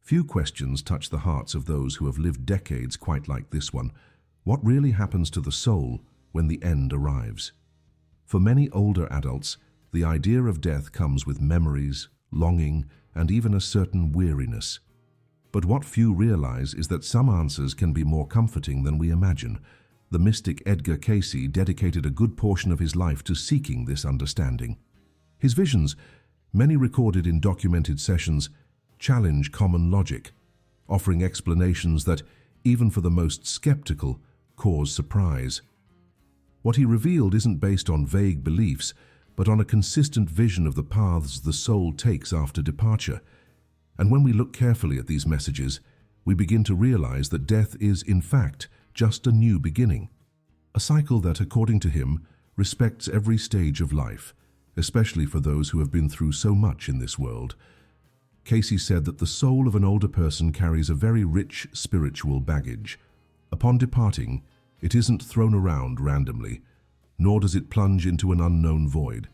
Few questions touch the hearts of those who have lived decades quite like this one. What really happens to the soul when the end arrives? For many older adults, the idea of death comes with memories, longing, and even a certain weariness. But what few realize is that some answers can be more comforting than we imagine. The mystic Edgar Cayce dedicated a good portion of his life to seeking this understanding. His visions, many recorded in documented sessions, challenge common logic, offering explanations that, even for the most skeptical, cause surprise. What he revealed isn't based on vague beliefs, but on a consistent vision of the paths the soul takes after departure. And when we look carefully at these messages, we begin to realize that death is, in fact, just a new beginning. A cycle that, according to him, respects every stage of life, especially for those who have been through so much in this world. Cayce said that the soul of an older person carries a very rich spiritual baggage. Upon departing, it isn't thrown around randomly, nor does it plunge into an unknown void.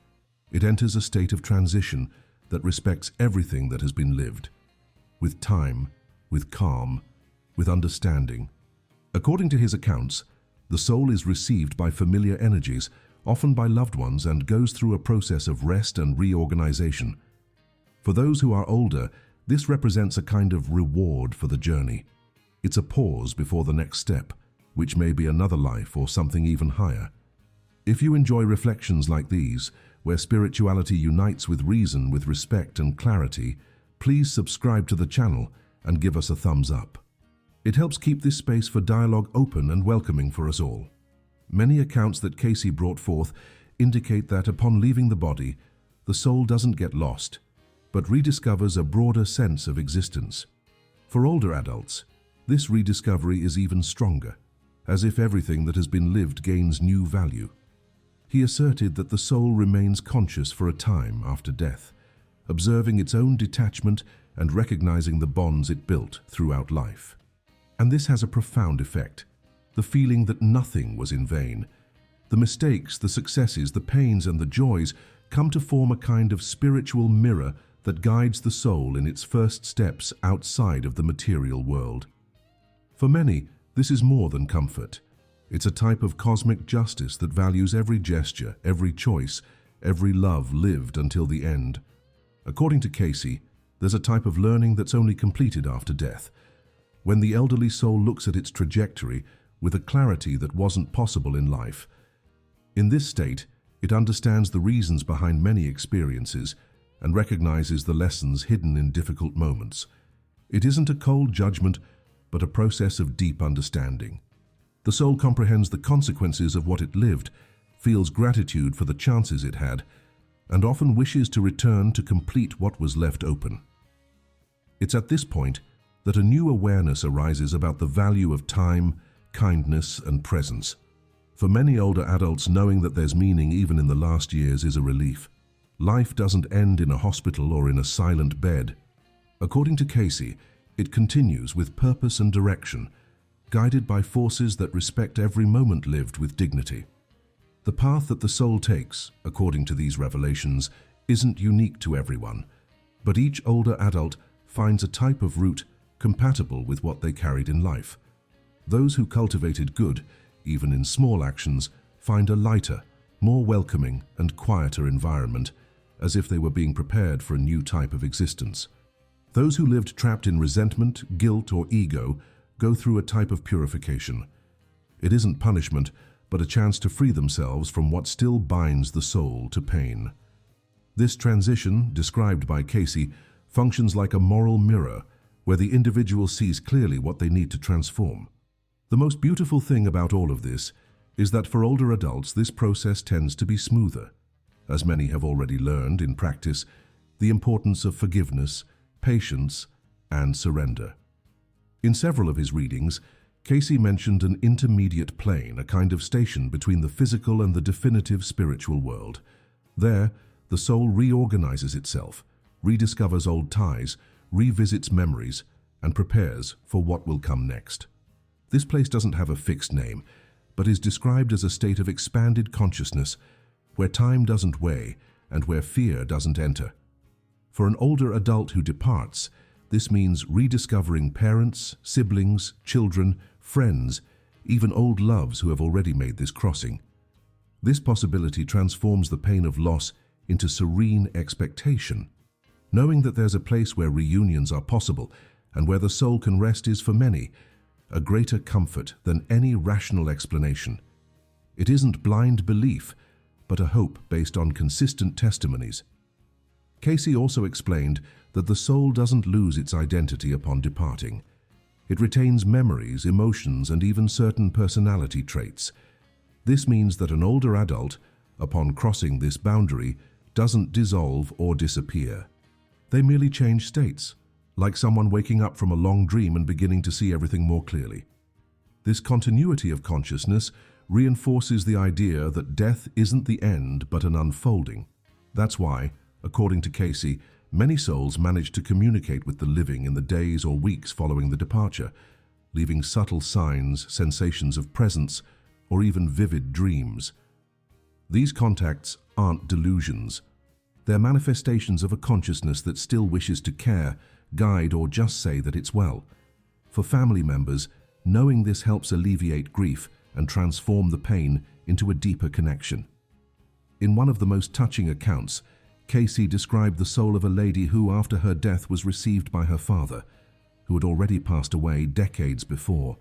It enters a state of transition that respects everything that has been lived, with time, with calm, with understanding. According to his accounts, the soul is received by familiar energies, often by loved ones, and goes through a process of rest and reorganization. For those who are older, this represents a kind of reward for the journey. It's a pause before the next step, which may be another life or something even higher. If you enjoy reflections like these, where spirituality unites with reason, with respect and clarity, please subscribe to the channel and give us a thumbs up. It helps keep this space for dialogue open and welcoming for us all. Many accounts that Cayce brought forth indicate that upon leaving the body, the soul doesn't get lost, but rediscovers a broader sense of existence. For older adults, this rediscovery is even stronger, as if everything that has been lived gains new value. He asserted that the soul remains conscious for a time after death, observing its own detachment and recognizing the bonds it built throughout life. And this has a profound effect, the feeling that nothing was in vain. The mistakes, the successes, the pains, and the joys come to form a kind of spiritual mirror that guides the soul in its first steps outside of the material world. For many, this is more than comfort. It's a type of cosmic justice that values every gesture, every choice, every love lived until the end. According to Cayce, there's a type of learning that's only completed after death, when the elderly soul looks at its trajectory with a clarity that wasn't possible in life. In this state, it understands the reasons behind many experiences and recognizes the lessons hidden in difficult moments. It isn't a cold judgment, but a process of deep understanding. The soul comprehends the consequences of what it lived, feels gratitude for the chances it had, and often wishes to return to complete what was left open. It's at this point that a new awareness arises about the value of time, kindness, and presence. For many older adults, knowing that there's meaning even in the last years is a relief. Life doesn't end in a hospital or in a silent bed. According to Cayce, it continues with purpose and direction, guided by forces that respect every moment lived with dignity. The path that the soul takes, according to these revelations, isn't unique to everyone, but each older adult finds a type of route compatible with what they carried in life. Those who cultivated good, even in small actions, find a lighter, more welcoming and quieter environment, as if they were being prepared for a new type of existence. Those who lived trapped in resentment, guilt, or ego go through a type of purification. It isn't punishment, but a chance to free themselves from what still binds the soul to pain. This transition, described by Cayce, functions like a moral mirror, where the individual sees clearly what they need to transform. The most beautiful thing about all of this is that for older adults, this process tends to be smoother. As many have already learned in practice, the importance of forgiveness, patience, and surrender. In several of his readings, Cayce mentioned an intermediate plane, a kind of station between the physical and the definitive spiritual world. There, the soul reorganizes itself, rediscovers old ties, revisits memories, and prepares for what will come next. This place doesn't have a fixed name, but is described as a state of expanded consciousness, where time doesn't weigh and where fear doesn't enter. For an older adult who departs, This means rediscovering parents, siblings, children, friends, even old loves who have already made this crossing. This possibility transforms the pain of loss into serene expectation. Knowing that there's a place where reunions are possible and where the soul can rest is, for many, a greater comfort than any rational explanation. It isn't blind belief, but a hope based on consistent testimonies. Cayce also explained that the soul doesn't lose its identity upon departing. It retains memories, emotions, and even certain personality traits. This means that an older adult, upon crossing this boundary, doesn't dissolve or disappear. They merely change states, like someone waking up from a long dream and beginning to see everything more clearly. This continuity of consciousness reinforces the idea that death isn't the end but an unfolding. That's why, according to Cayce, many souls manage to communicate with the living in the days or weeks following the departure, leaving subtle signs, sensations of presence, or even vivid dreams. These contacts aren't delusions. They're manifestations of a consciousness that still wishes to care, guide, or just say that it's well. For family members, knowing this helps alleviate grief and transform the pain into a deeper connection. In one of the most touching accounts, Cayce described the soul of a lady who, after her death, was received by her father, who had already passed away decades before.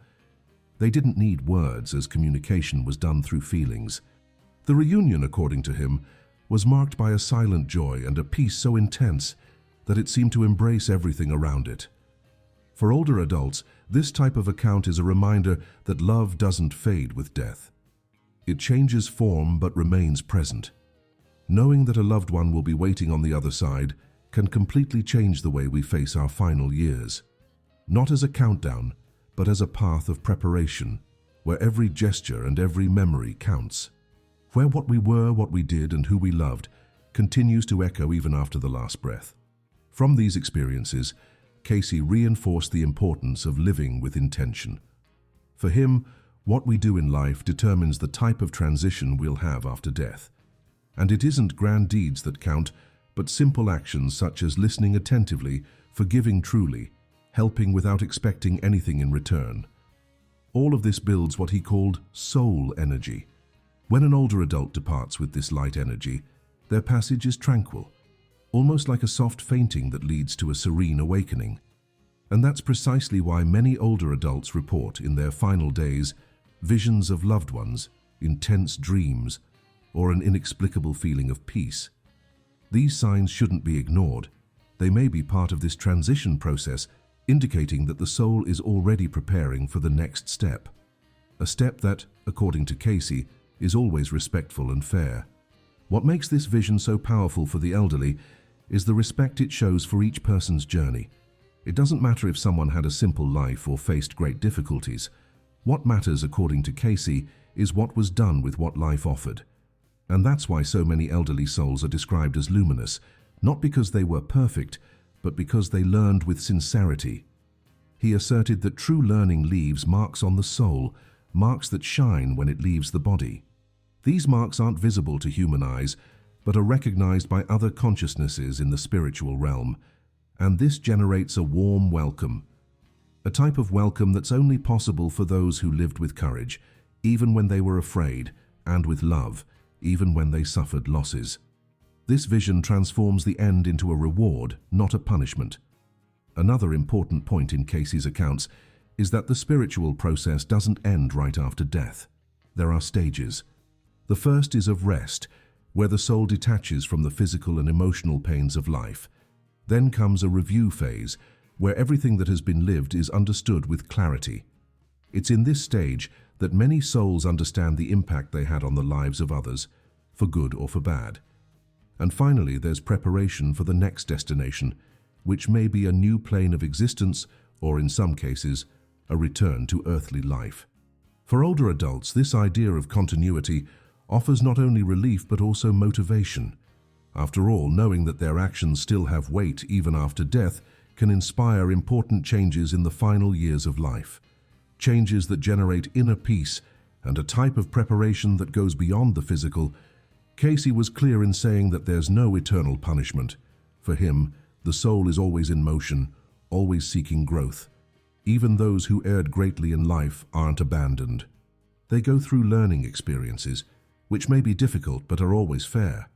They didn't need words, as communication was done through feelings. The reunion, according to him, was marked by a silent joy and a peace so intense that it seemed to embrace everything around it. For older adults, this type of account is a reminder that love doesn't fade with death. It changes form but remains present. Knowing that a loved one will be waiting on the other side can completely change the way we face our final years. Not as a countdown, but as a path of preparation, where every gesture and every memory counts. Where what we were, what we did, and who we loved continues to echo even after the last breath. From these experiences, Cayce reinforced the importance of living with intention. For him, what we do in life determines the type of transition we'll have after death. And it isn't grand deeds that count, but simple actions such as listening attentively, forgiving truly, helping without expecting anything in return. All of this builds what he called soul energy. When an older adult departs with this light energy, their passage is tranquil, almost like a soft fainting that leads to a serene awakening. And that's precisely why many older adults report in their final days visions of loved ones, intense dreams, or an inexplicable feeling of peace. These signs shouldn't be ignored. They may be part of this transition process, indicating that the soul is already preparing for the next step. A step that, according to Cayce, is always respectful and fair. What makes this vision so powerful for the elderly is the respect it shows for each person's journey. It doesn't matter if someone had a simple life or faced great difficulties. What matters, according to Cayce, is what was done with what life offered. And that's why so many elderly souls are described as luminous, not because they were perfect, but because they learned with sincerity. He asserted that true learning leaves marks on the soul, marks that shine when it leaves the body. These marks aren't visible to human eyes, but are recognized by other consciousnesses in the spiritual realm. And this generates a warm welcome. A type of welcome that's only possible for those who lived with courage, even when they were afraid, and with love, even when they suffered losses. This vision transforms the end into a reward, not a punishment. Another important point in Cayce's accounts is that the spiritual process doesn't end right after death. There are stages. The first is of rest, where the soul detaches from the physical and emotional pains of life. Then comes a review phase, where everything that has been lived is understood with clarity. It's in this stage that many souls understand the impact they had on the lives of others, for good or for bad. And finally, there's preparation for the next destination, which may be a new plane of existence, or in some cases, a return to earthly life. For older adults, this idea of continuity offers not only relief but also motivation. After all, knowing that their actions still have weight even after death can inspire important changes in the final years of life. Changes that generate inner peace and a type of preparation that goes beyond the physical. Cayce was clear in saying that there's no eternal punishment. For him, the soul is always in motion, always seeking growth. Even those who erred greatly in life aren't abandoned. They go through learning experiences, which may be difficult but are always fair.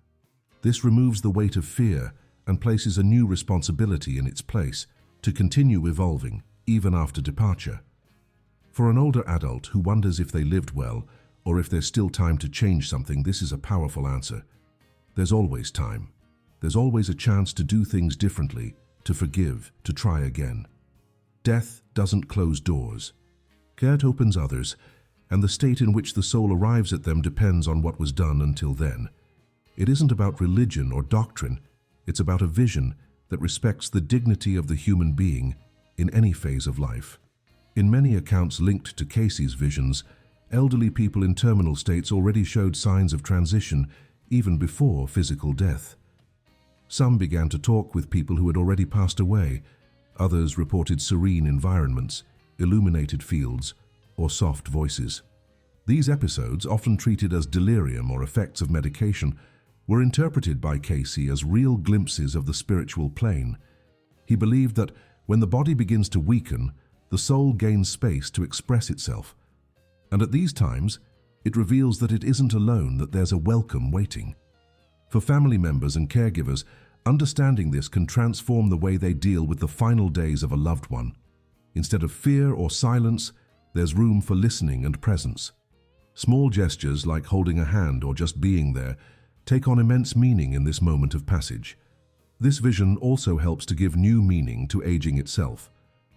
This removes the weight of fear and places a new responsibility in its place to continue evolving, even after departure. For an older adult who wonders if they lived well or if there's still time to change something, this is a powerful answer. There's always time. There's always a chance to do things differently, to forgive, to try again. Death doesn't close doors. It opens others, and the state in which the soul arrives at them depends on what was done until then. It isn't about religion or doctrine. It's about a vision that respects the dignity of the human being in any phase of life. In many accounts linked to Cayce's visions, elderly people in terminal states already showed signs of transition even before physical death. Some began to talk with people who had already passed away. Others reported serene environments, illuminated fields, or soft voices. These episodes, often treated as delirium or effects of medication, were interpreted by Cayce as real glimpses of the spiritual plane. He believed that when the body begins to weaken, the soul gains space to express itself. And at these times, it reveals that it isn't alone, that there's a welcome waiting. For family members and caregivers, understanding this can transform the way they deal with the final days of a loved one. Instead of fear or silence, there's room for listening and presence. Small gestures like holding a hand or just being there take on immense meaning in this moment of passage. This vision also helps to give new meaning to aging itself.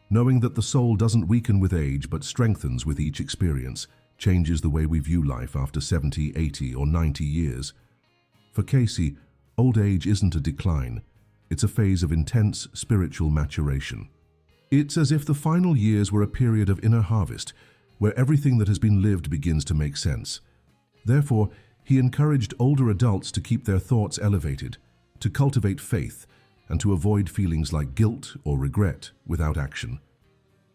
Knowing that the soul doesn't weaken with age but strengthens with each experience changes the way we view life after 70, 80, or 90 years. For Cayce, old age isn't a decline. It's a phase of intense spiritual maturation. It's as if the final years were a period of inner harvest, where everything that has been lived begins to make sense. Therefore, he encouraged older adults to keep their thoughts elevated, to cultivate faith, and to avoid feelings like guilt or regret without action.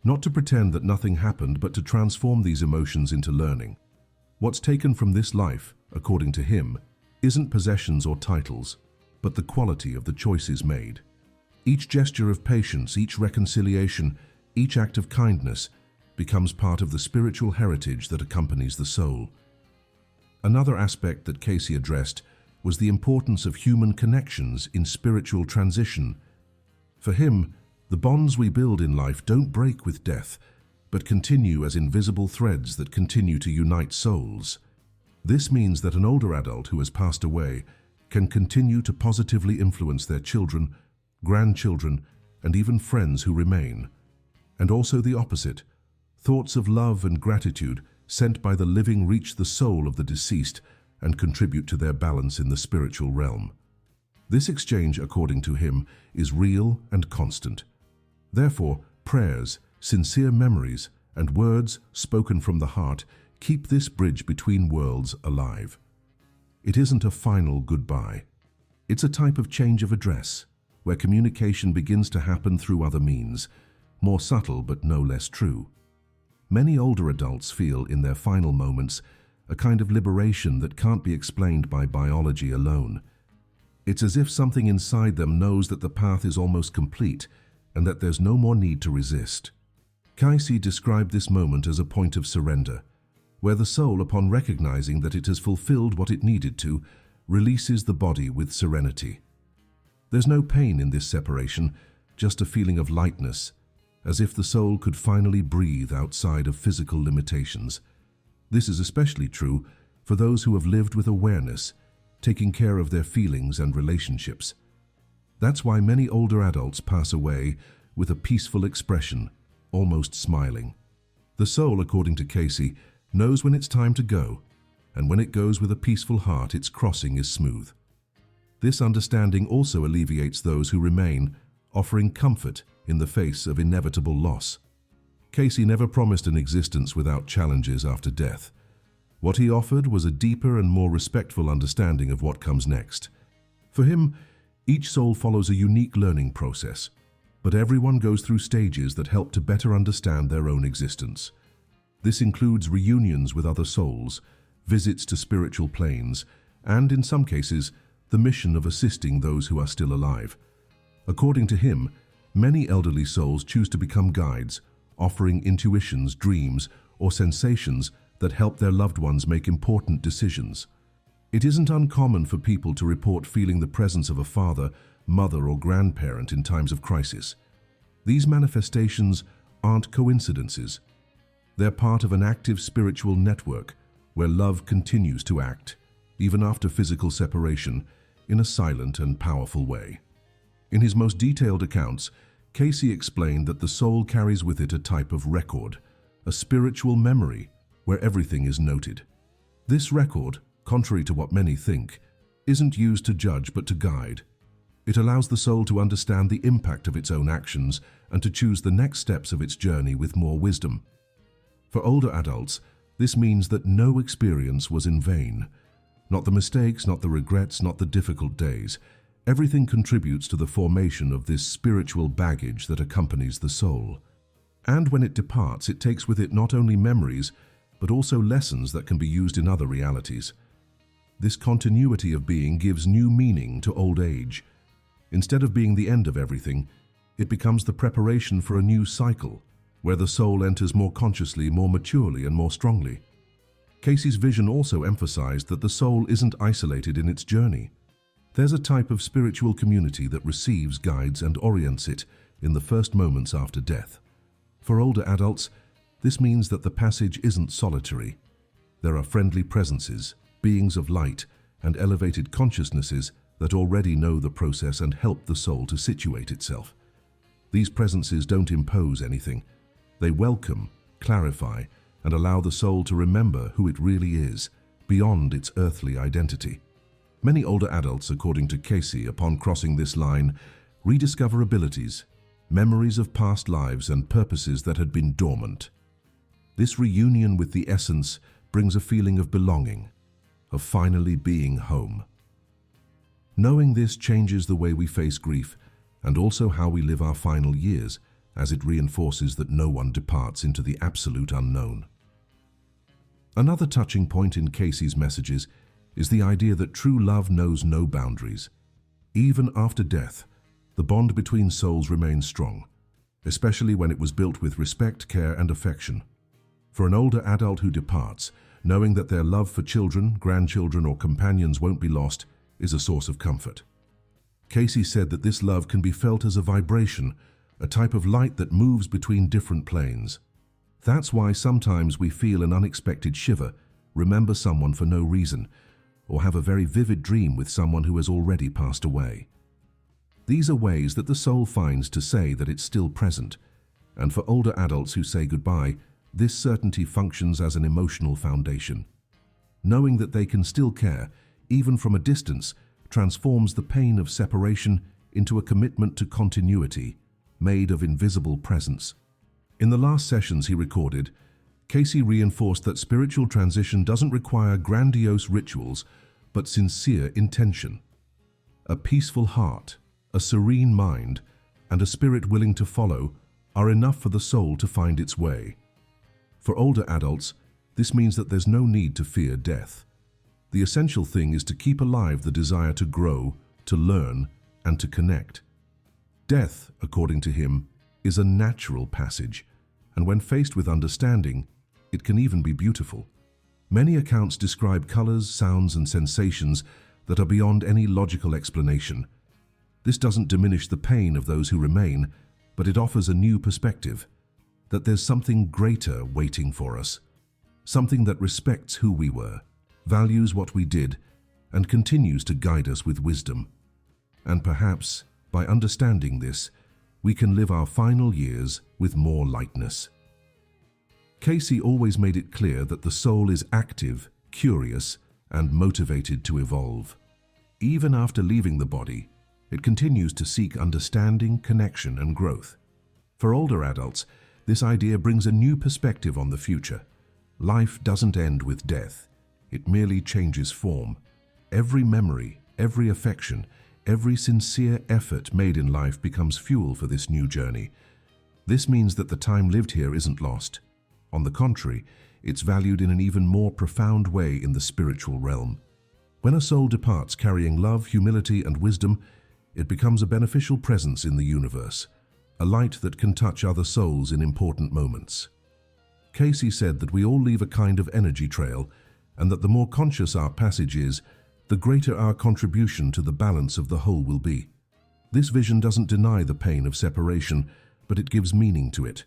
Not to pretend that nothing happened, but to transform these emotions into learning. What's taken from this life, according to him, isn't possessions or titles, but the quality of the choices made. Each gesture of patience, each reconciliation, each act of kindness becomes part of the spiritual heritage that accompanies the soul. Another aspect that Cayce addressed was the importance of human connections in spiritual transition. For him, the bonds we build in life don't break with death, but continue as invisible threads that continue to unite souls. This means that an older adult who has passed away can continue to positively influence their children, grandchildren, and even friends who remain. And also the opposite. Thoughts of love and gratitude sent by the living reach the soul of the deceased and contribute to their balance in the spiritual realm. This exchange, according to him, is real and constant. Therefore, prayers, sincere memories, and words spoken from the heart keep this bridge between worlds alive. It isn't a final goodbye. It's a type of change of address, where communication begins to happen through other means, more subtle but no less true. Many older adults feel in their final moments a kind of liberation that can't be explained by biology alone. It's as if something inside them knows that the path is almost complete and that there's no more need to resist. Cayce described this moment as a point of surrender, where the soul, upon recognizing that it has fulfilled what it needed to, releases the body with serenity. There's no pain in this separation, just a feeling of lightness, as if the soul could finally breathe outside of physical limitations. This is especially true for those who have lived with awareness, taking care of their feelings and relationships. That's why many older adults pass away with a peaceful expression, almost smiling. The soul, according to Cayce, knows when it's time to go, and when it goes with a peaceful heart, its crossing is smooth. This understanding also alleviates those who remain, offering comfort in the face of inevitable loss. Cayce never promised an existence without challenges after death. What he offered was a deeper and more respectful understanding of what comes next. For him, each soul follows a unique learning process, but everyone goes through stages that help to better understand their own existence. This includes reunions with other souls, visits to spiritual planes, and, in some cases, the mission of assisting those who are still alive. According to him, Many elderly souls choose to become guides, offering intuitions, dreams, or sensations that help their loved ones make important decisions. It isn't uncommon for people to report feeling the presence of a father, mother, or grandparent in times of crisis. These manifestations aren't coincidences. They're part of an active spiritual network where love continues to act, even after physical separation, in a silent and powerful way. In his most detailed accounts, Cayce explained that the soul carries with it a type of record, a spiritual memory where everything is noted. This record, contrary to what many think, isn't used to judge but to guide. It allows the soul to understand the impact of its own actions and to choose the next steps of its journey with more wisdom. For older adults, this means that no experience was in vain. Not the mistakes, not the regrets, not the difficult days. Everything contributes to the formation of this spiritual baggage that accompanies the soul. And when it departs, it takes with it not only memories, but also lessons that can be used in other realities. This continuity of being gives new meaning to old age. Instead of being the end of everything, it becomes the preparation for a new cycle, where the soul enters more consciously, more maturely, and more strongly. Cayce's vision also emphasized that the soul isn't isolated in its journey. There's a type of spiritual community that receives, guides, and orients it in the first moments after death. For older adults, this means that the passage isn't solitary. There are friendly presences, beings of light, and elevated consciousnesses that already know the process and help the soul to situate itself. These presences don't impose anything. They welcome, clarify, and allow the soul to remember who it really is, beyond its earthly identity. Many older adults, according to Cayce, upon crossing this line, rediscover abilities, memories of past lives and purposes that had been dormant. This reunion with the essence brings a feeling of belonging, of finally being home. Knowing this changes the way we face grief and also how we live our final years, as it reinforces that no one departs into the absolute unknown. Another touching point in Cayce's messages is the idea that true love knows no boundaries. Even after death, the bond between souls remains strong, especially when it was built with respect, care, and affection. For an older adult who departs, knowing that their love for children, grandchildren, or companions won't be lost is a source of comfort. Cayce said that this love can be felt as a vibration, a type of light that moves between different planes. That's why sometimes we feel an unexpected shiver, remember someone for no reason, or have a very vivid dream with someone who has already passed away. These are ways that the soul finds to say that it's still present, and for older adults who say goodbye, this certainty functions as an emotional foundation. Knowing that they can still care, even from a distance, transforms the pain of separation into a commitment to continuity, made of invisible presence. In the last sessions he recorded, Cayce reinforced that spiritual transition doesn't require grandiose rituals, but sincere intention. A peaceful heart, a serene mind, and a spirit willing to follow are enough for the soul to find its way. For older adults, this means that there's no need to fear death. The essential thing is to keep alive the desire to grow, to learn, and to connect. Death, according to him, is a natural passage, and when faced with understanding, it can even be beautiful. Many accounts describe colors, sounds, and sensations that are beyond any logical explanation. This doesn't diminish the pain of those who remain, but it offers a new perspective, that there's something greater waiting for us, something that respects who we were, values what we did, and continues to guide us with wisdom. And perhaps, by understanding this, we can live our final years with more lightness. Cayce always made it clear that the soul is active, curious, and motivated to evolve. Even after leaving the body, it continues to seek understanding, connection, and growth. For older adults, this idea brings a new perspective on the future. Life doesn't end with death. It merely changes form. Every memory, every affection, every sincere effort made in life becomes fuel for this new journey. This means that the time lived here isn't lost. On the contrary, it's valued in an even more profound way in the spiritual realm. When a soul departs carrying love, humility, and wisdom, it becomes a beneficial presence in the universe, a light that can touch other souls in important moments. Cayce said that we all leave a kind of energy trail, and that the more conscious our passage is, the greater our contribution to the balance of the whole will be. This vision doesn't deny the pain of separation, but it gives meaning to it.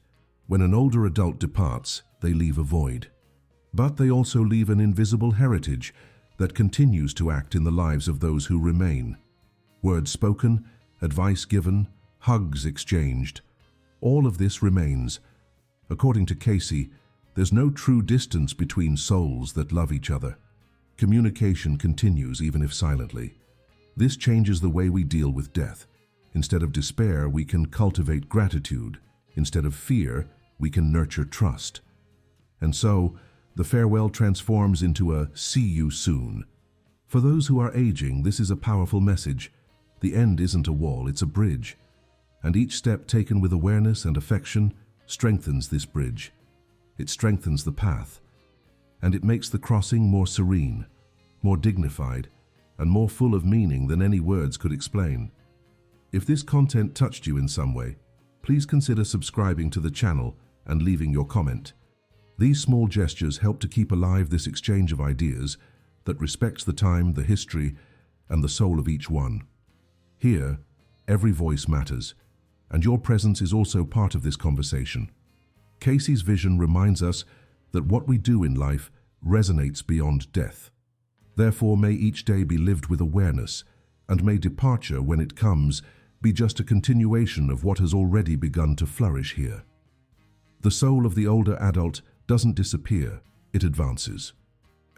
When an older adult departs, they leave a void. But they also leave an invisible heritage that continues to act in the lives of those who remain. Words spoken, advice given, hugs exchanged. All of this remains. According to Cayce, there's no true distance between souls that love each other. Communication continues even if silently. This changes the way we deal with death. Instead of despair, we can cultivate gratitude. Instead of fear, we can nurture trust. And so, the farewell transforms into a "see you soon." For those who are aging, this is a powerful message. The end isn't a wall, it's a bridge. And each step taken with awareness and affection strengthens this bridge. It strengthens the path. And it makes the crossing more serene, more dignified, and more full of meaning than any words could explain. If this content touched you in some way, please consider subscribing to the channel and leaving your comment. These small gestures help to keep alive this exchange of ideas that respects the time, the history, and the soul of each one. Here, every voice matters, and your presence is also part of this conversation. Cayce's vision reminds us that what we do in life resonates beyond death. Therefore, may each day be lived with awareness, and may departure, when it comes, be just a continuation of what has already begun to flourish here. The soul of the older adult doesn't disappear, it advances.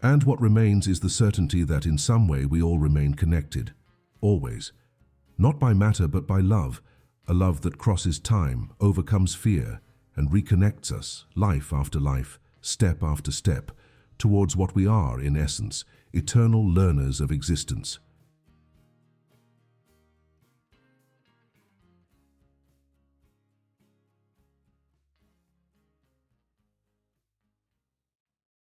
And what remains is the certainty that in some way we all remain connected, always. Not by matter but by love, a love that crosses time, overcomes fear, and reconnects us, life after life, step after step, towards what we are in essence, eternal learners of existence.